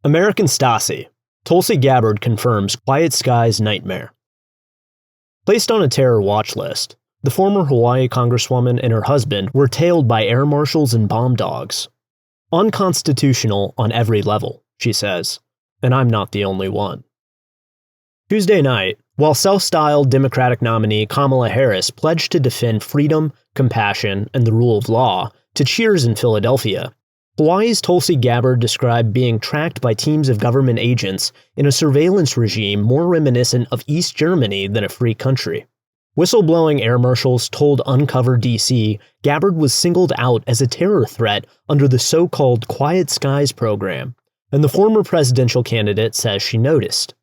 American Stasi. Tulsi Gabbard confirms Quiet Sky's nightmare. Placed on a terror watch list, the former Hawaii congresswoman and her husband were tailed by Air Marshals and bomb dogs. Unconstitutional on every level, she says, and I'm not the only one. Tuesday night, while self-styled Democratic nominee Kamala Harris pledged to defend freedom, compassion, and the rule of law to cheers in Philadelphia, Hawaii's Tulsi Gabbard described being tracked by teams of government agents in a surveillance regime more reminiscent of East Germany than a free country. Whistleblowing Air Marshals told Uncover DC Gabbard was singled out as a terror threat under the so-called Quiet Skies program, and the former presidential candidate says she noticed.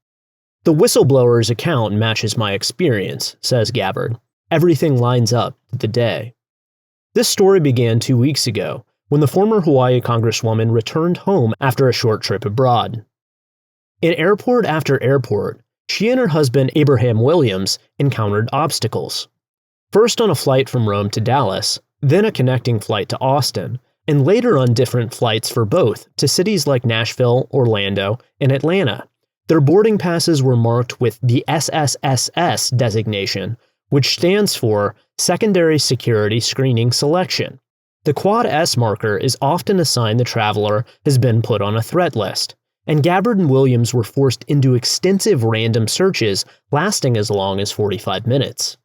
The whistleblower's account matches my experience, says Gabbard. Everything lines up to the day. This story began 2 weeks ago, when the former Hawaii congresswoman returned home after a short trip abroad. In airport after airport, she and her husband Abraham Williams encountered obstacles. First on a flight from Rome to Dallas, then a connecting flight to Austin, and later on different flights for both to cities like Nashville, Orlando, and Atlanta. Their boarding passes were marked with the SSSS designation, which stands for Secondary Security Screening Selection. The Quad S marker is often a sign the traveler has been put on a threat list, and Gabbard and Williams were forced into extensive random searches lasting as long as 45 minutes.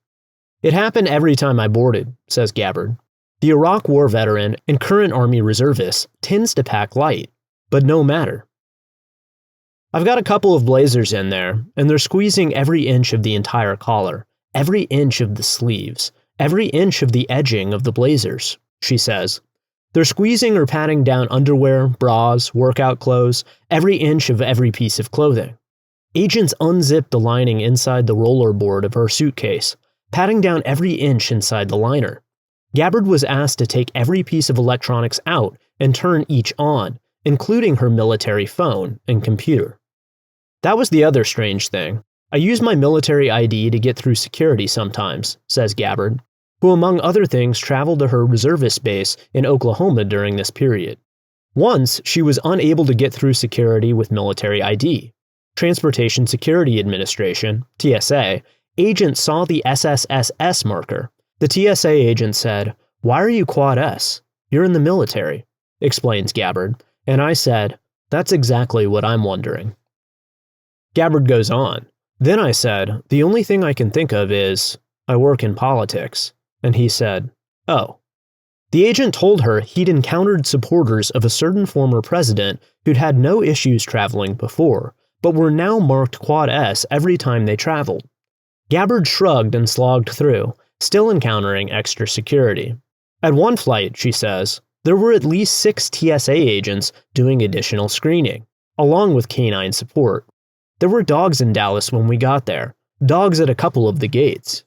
It happened every time I boarded, says Gabbard. The Iraq War veteran and current Army reservist tends to pack light, but no matter. I've got a couple of blazers in there, and they're squeezing every inch of the entire collar, every inch of the sleeves, every inch of the edging of the blazers, she says. They're squeezing or patting down underwear, bras, workout clothes, every inch of every piece of clothing. Agents unzipped the lining inside the roller board of her suitcase, patting down every inch inside the liner. Gabbard was asked to take every piece of electronics out and turn each on, including her military phone and computer. That was the other strange thing. I use my military ID to get through security sometimes, says Gabbard, who among other things traveled to her reservist base in Oklahoma during this period. Once, she was unable to get through security with military ID. Transportation Security Administration, TSA, agents saw the SSSS marker. The TSA agent said, "Why are you Quad S? You're in the military," explains Gabbard, and I said, "That's exactly what I'm wondering." Gabbard goes on. Then I said, "The only thing I can think of is, I work in politics." And he said, "Oh." The agent told her he'd encountered supporters of a certain former president who'd had no issues traveling before, but were now marked Quad S every time they traveled. Gabbard shrugged and slogged through, still encountering extra security. At one flight, she says, there were at least 6 TSA agents doing additional screening, along with canine support. There were dogs in Dallas when we got there, dogs at a couple of the gates.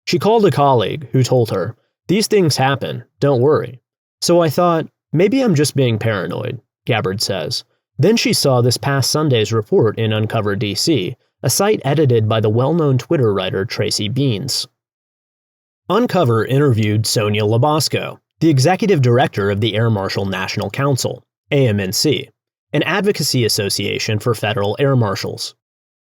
She called a colleague who told her, "These things happen, don't worry." So I thought, maybe I'm just being paranoid, Gabbard says. Then she saw this past Sunday's report in Uncover DC, a site edited by the well-known Twitter writer Tracy Beans. Uncover interviewed Sonia Labasco, the executive director of the Air Marshal National Council, AMNC, an advocacy association for federal air marshals.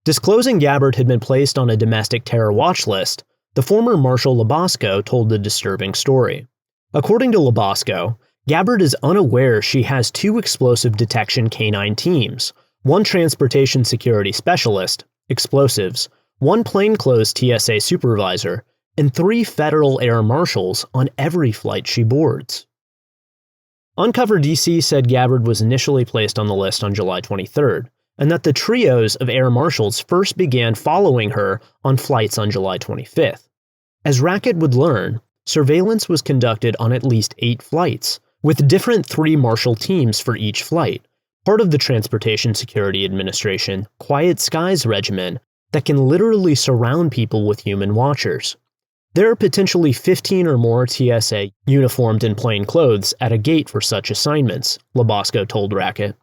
Disclosing Gabbard had been placed on a domestic terror watch list, the former Marshal Labasco told the disturbing story. According to Labasco, Gabbard is unaware she has 2 explosive detection canine teams, 1 transportation security specialist, explosives, 1 plainclothes TSA supervisor, and 3 federal air marshals on every flight she boards. Uncover DC said Gabbard was initially placed on the list on July 23rd, and that the trios of air marshals first began following her on flights on July 25th. As Racket would learn, surveillance was conducted on at least 8 flights, with different 3 marshal teams for each flight, part of the Transportation Security Administration Quiet Skies regimen that can literally surround people with human watchers. There are potentially 15 or more TSA uniformed in plain clothes at a gate for such assignments, Labasco told Racket.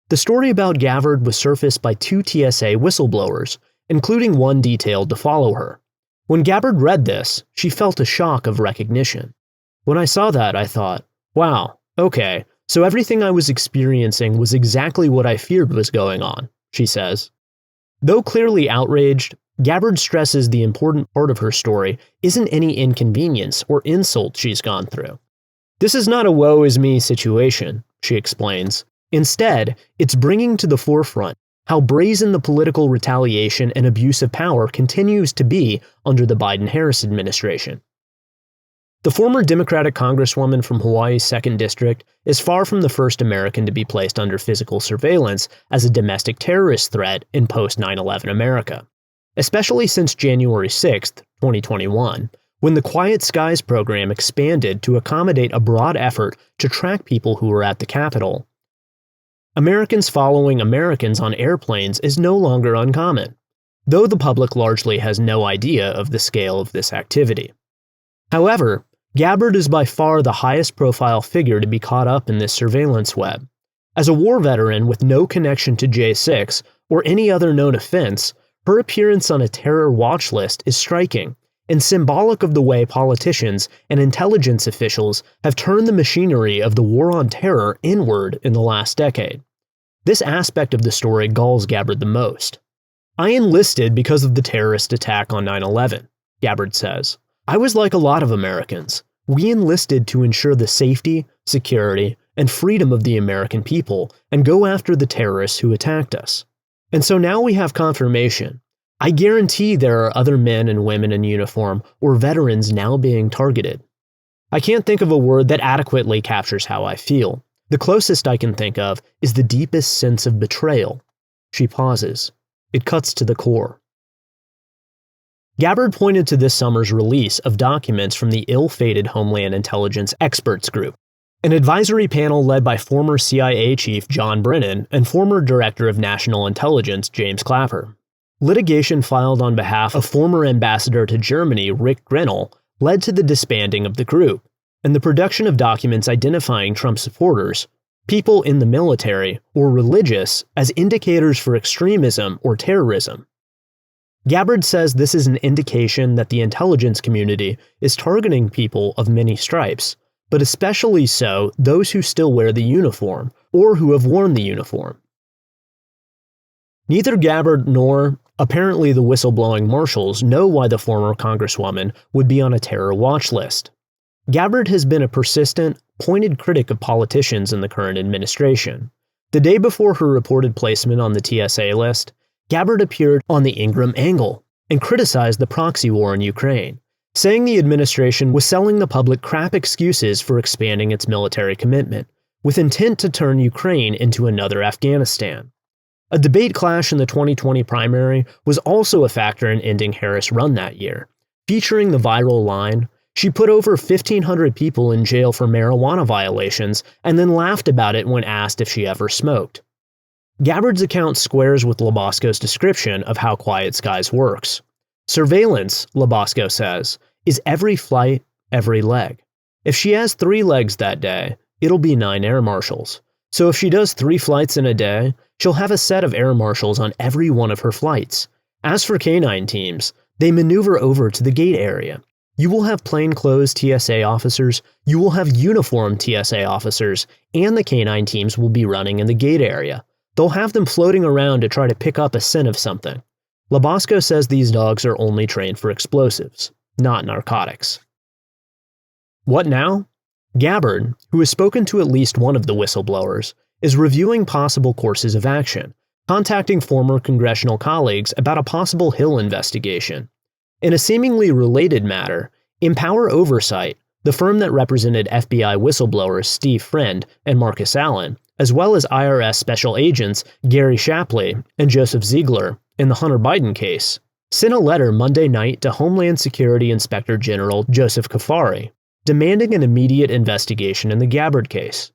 The story about Gabbard was surfaced by 2 TSA whistleblowers, including one detailed to follow her. When Gabbard read this, she felt a shock of recognition. When I saw that, I thought, wow, okay, so everything I was experiencing was exactly what I feared was going on, she says. Though clearly outraged, Gabbard stresses the important part of her story isn't any inconvenience or insult she's gone through. This is not a woe is me situation, she explains. Instead, it's bringing to the forefront how brazen the political retaliation and abuse of power continues to be under the Biden-Harris administration. The former Democratic congresswoman from Hawaii's 2nd District is far from the first American to be placed under physical surveillance as a domestic terrorist threat in post-9/11 America, especially since January 6, 2021, when the Quiet Skies program expanded to accommodate a broad effort to track people who were at the Capitol. Americans following Americans on airplanes is no longer uncommon, though the public largely has no idea of the scale of this activity. However, Gabbard is by far the highest profile figure to be caught up in this surveillance web. As a war veteran with no connection to J6 or any other known offense, her appearance on a terror watch list is striking and symbolic of the way politicians and intelligence officials have turned the machinery of the war on terror inward in the last decade. This aspect of the story galls Gabbard the most. I enlisted because of the terrorist attack on 9/11, Gabbard says. I was like a lot of Americans. We enlisted to ensure the safety, security, and freedom of the American people and go after the terrorists who attacked us. And so now we have confirmation. I guarantee there are other men and women in uniform or veterans now being targeted. I can't think of a word that adequately captures how I feel. The closest I can think of is the deepest sense of betrayal. She pauses. It cuts to the core. Gabbard pointed to this summer's release of documents from the ill-fated Homeland Intelligence Experts Group, an advisory panel led by former CIA Chief John Brennan and former Director of National Intelligence James Clapper. Litigation filed on behalf of former Ambassador to Germany Rick Grinnell led to the disbanding of the group, and the production of documents identifying Trump supporters, people in the military, or religious as indicators for extremism or terrorism. Gabbard says this is an indication that the intelligence community is targeting people of many stripes, but especially so those who still wear the uniform or who have worn the uniform. Neither Gabbard nor, apparently, the whistleblowing marshals know why the former congresswoman would be on a terror watch list. Gabbard has been a persistent, pointed critic of politicians in the current administration. The day before her reported placement on the TSA list, Gabbard appeared on the Ingram Angle and criticized the proxy war in Ukraine, saying the administration was selling the public crap excuses for expanding its military commitment, with intent to turn Ukraine into another Afghanistan. A debate clash in the 2020 primary was also a factor in ending Harris' run that year, featuring the viral line, "She put over 1,500 people in jail for marijuana violations and then laughed about it when asked if she ever smoked." Gabbard's account squares with Labasco's description of how Quiet Skies works. Surveillance, Labasco says, is every flight, every leg. If she has 3 legs that day, it'll be 9 Air Marshals. So if she does 3 flights in a day, she'll have a set of Air Marshals on every one of her flights. As for canine teams, they maneuver over to the gate area. You will have plainclothes TSA officers, you will have uniformed TSA officers, and the canine teams will be running in the gate area. They'll have them floating around to try to pick up a scent of something. Labasco says these dogs are only trained for explosives, not narcotics. What now? Gabbard, who has spoken to at least one of the whistleblowers, is reviewing possible courses of action, contacting former congressional colleagues about a possible Hill investigation. In a seemingly related matter, Empower Oversight, the firm that represented FBI whistleblowers Steve Friend and Marcus Allen, as well as IRS special agents Gary Shapley and Joseph Ziegler in the Hunter Biden case, sent a letter Monday night to Homeland Security Inspector General Joseph Kafari, demanding an immediate investigation in the Gabbard case.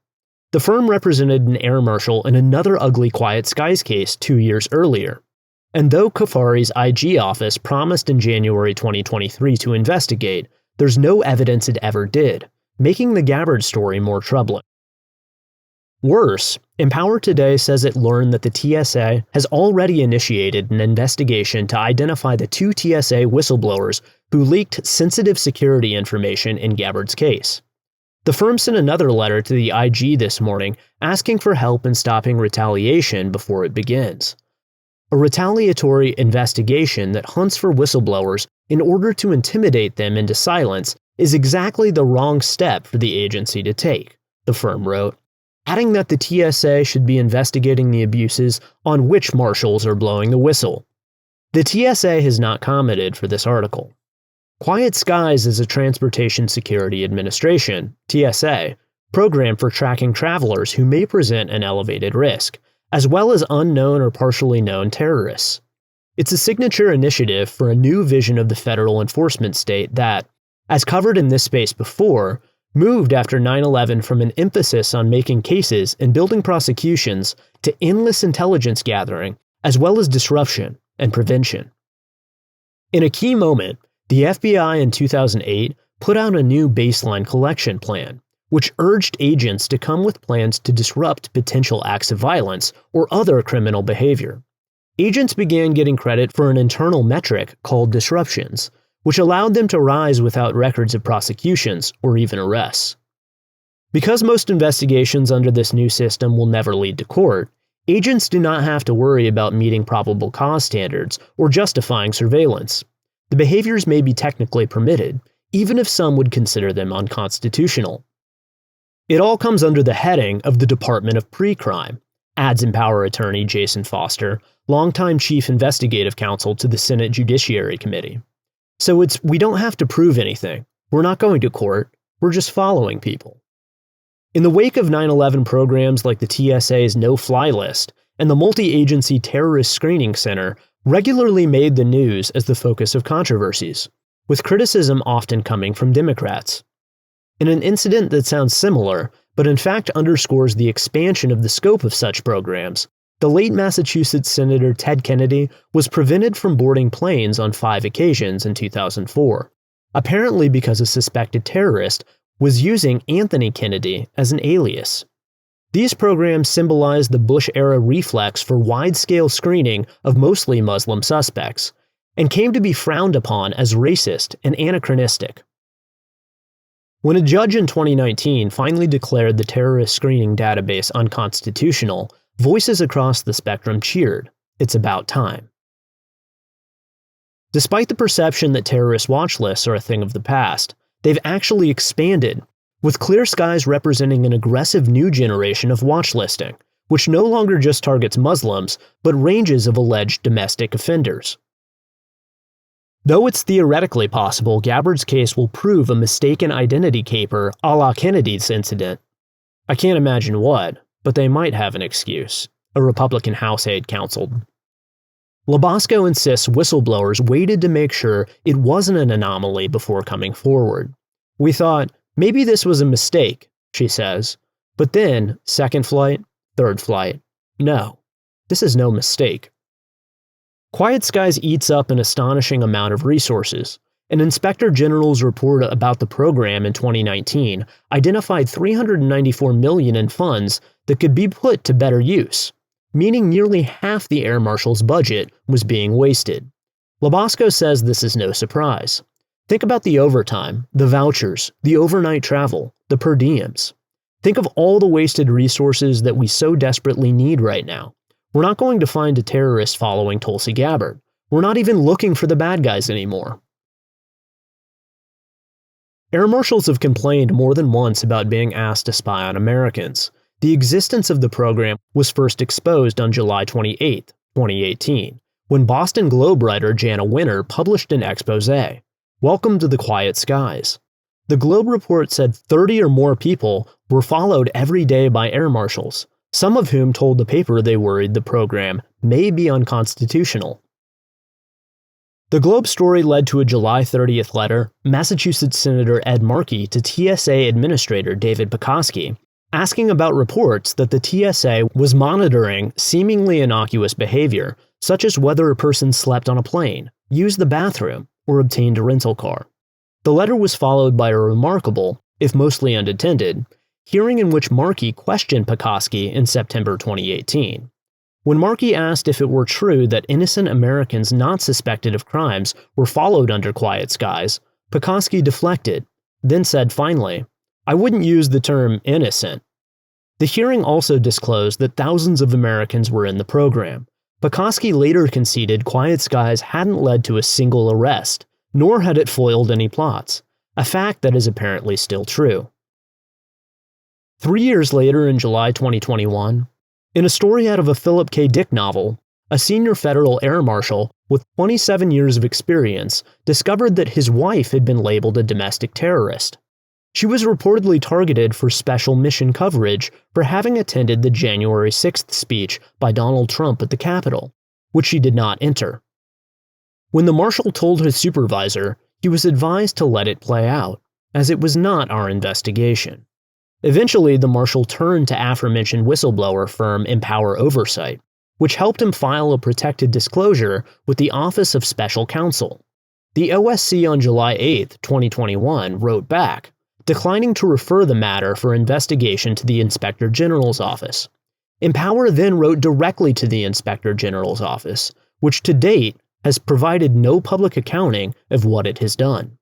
The firm represented an air marshal in another ugly Quiet Skies case 2 years earlier. And though Kafari's IG office promised in January 2023 to investigate, there's no evidence it ever did, making the Gabbard story more troubling. Worse, Empower Today says it learned that the TSA has already initiated an investigation to identify the 2 TSA whistleblowers who leaked sensitive security information in Gabbard's case. The firm sent another letter to the IG this morning asking for help in stopping retaliation before it begins. A retaliatory investigation that hunts for whistleblowers in order to intimidate them into silence is exactly the wrong step for the agency to take, the firm wrote, adding that the TSA should be investigating the abuses on which marshals are blowing the whistle. The TSA has not commented for this article. Quiet Skies is a Transportation Security Administration, TSA, program for tracking travelers who may present an elevated risk, as well as unknown or partially known terrorists. It's a signature initiative for a new vision of the federal enforcement state that, as covered in this space before, moved after 9/11 from an emphasis on making cases and building prosecutions to endless intelligence gathering, as well as disruption and prevention. In a key moment, the FBI in 2008 put out a new baseline collection plan, which urged agents to come with plans to disrupt potential acts of violence or other criminal behavior. Agents began getting credit for an internal metric called disruptions, which allowed them to rise without records of prosecutions or even arrests. Because most investigations under this new system will never lead to court, agents do not have to worry about meeting probable cause standards or justifying surveillance. The behaviors may be technically permitted, even if some would consider them unconstitutional. It all comes under the heading of the Department of Pre-Crime, adds Empower attorney Jason Foster, longtime chief investigative counsel to the Senate Judiciary Committee. So we don't have to prove anything. We're not going to court. We're just following people. In the wake of 9/11 programs like the TSA's no-fly list and the multi-agency terrorist screening center regularly made the news as the focus of controversies, with criticism often coming from Democrats. In an incident that sounds similar, but in fact underscores the expansion of the scope of such programs, the late Massachusetts Senator Ted Kennedy was prevented from boarding planes on 5 occasions in 2004, apparently because a suspected terrorist was using Anthony Kennedy as an alias. These programs symbolize the Bush-era reflex for wide-scale screening of mostly Muslim suspects, and came to be frowned upon as racist and anachronistic. When a judge in 2019 finally declared the terrorist screening database unconstitutional, voices across the spectrum cheered. It's about time. Despite the perception that terrorist watch lists are a thing of the past, they've actually expanded, with Clear Skies representing an aggressive new generation of watch listing, which no longer just targets Muslims, but ranges of alleged domestic offenders. Though it's theoretically possible Gabbard's case will prove a mistaken identity caper a la Kennedy's incident, I can't imagine what, but they might have an excuse, a Republican House aide counseled. Labasco insists whistleblowers waited to make sure it wasn't an anomaly before coming forward. We thought, maybe this was a mistake, she says. But then, second flight, third flight. No, this is no mistake. Quiet Skies eats up an astonishing amount of resources. An Inspector General's report about the program in 2019 identified $394 million in funds that could be put to better use, meaning nearly half the Air Marshals' budget was being wasted. Labasco says this is no surprise. Think about the overtime, the vouchers, the overnight travel, the per diems. Think of all the wasted resources that we so desperately need right now. We're not going to find a terrorist following Tulsi Gabbard. We're not even looking for the bad guys anymore. Air Marshals have complained more than once about being asked to spy on Americans. The existence of the program was first exposed on July 28, 2018, when Boston Globe writer Jana Winter published an exposé. Welcome to the Quiet Skies. The Globe report said 30 or more people were followed every day by Air Marshals, some of whom told the paper they worried the program may be unconstitutional. The Globe story led to a July 30th letter Massachusetts Senator Ed Markey to TSA Administrator David Pekoske, asking about reports that the TSA was monitoring seemingly innocuous behavior, such as whether a person slept on a plane, used the bathroom, or obtained a rental car. The letter was followed by a remarkable, if mostly unattended, hearing in which Markey questioned Pekoske in September 2018. When Markey asked if it were true that innocent Americans not suspected of crimes were followed under Quiet Skies, Pekoske deflected, then said finally, I wouldn't use the term innocent. The hearing also disclosed that thousands of Americans were in the program. Pekoski later conceded Quiet Skies hadn't led to a single arrest, nor had it foiled any plots, a fact that is apparently still true. 3 years later, in July 2021, in a story out of a Philip K. Dick novel, a senior federal air marshal with 27 years of experience discovered that his wife had been labeled a domestic terrorist. She was reportedly targeted for special mission coverage for having attended the January 6th speech by Donald Trump at the Capitol, which she did not enter. When the marshal told his supervisor, he was advised to let it play out, as it was not our investigation. Eventually, the marshal turned to aforementioned whistleblower firm Empower Oversight, which helped him file a protected disclosure with the Office of Special Counsel. The OSC on July 8, 2021, wrote back, declining to refer the matter for investigation to the Inspector General's office. Empower then wrote directly to the Inspector General's office, which to date has provided no public accounting of what it has done.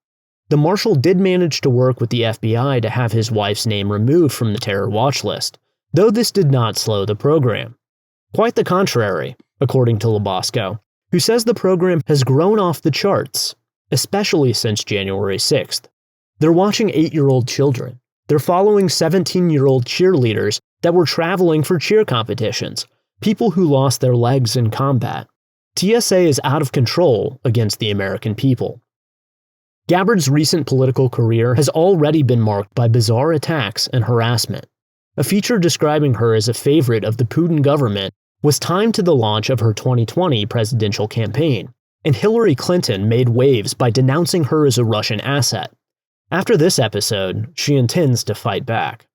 The marshal did manage to work with the FBI to have his wife's name removed from the terror watch list, though this did not slow the program. Quite the contrary, according to Labasco, who says the program has grown off the charts, especially since January 6th. They're watching 8-year-old children. They're following 17-year-old cheerleaders that were traveling for cheer competitions, people who lost their legs in combat. TSA is out of control against the American people. Gabbard's recent political career has already been marked by bizarre attacks and harassment. A feature describing her as a favorite of the Putin government was timed to the launch of her 2020 presidential campaign, and Hillary Clinton made waves by denouncing her as a Russian asset. After this episode, she intends to fight back.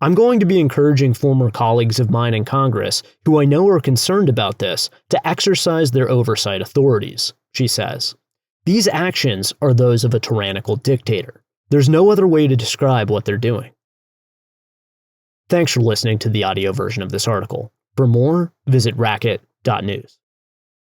I'm going to be encouraging former colleagues of mine in Congress, who I know are concerned about this, to exercise their oversight authorities, she says. These actions are those of a tyrannical dictator. There's no other way to describe what they're doing. Thanks for listening to the audio version of this article. For more, visit racket.news.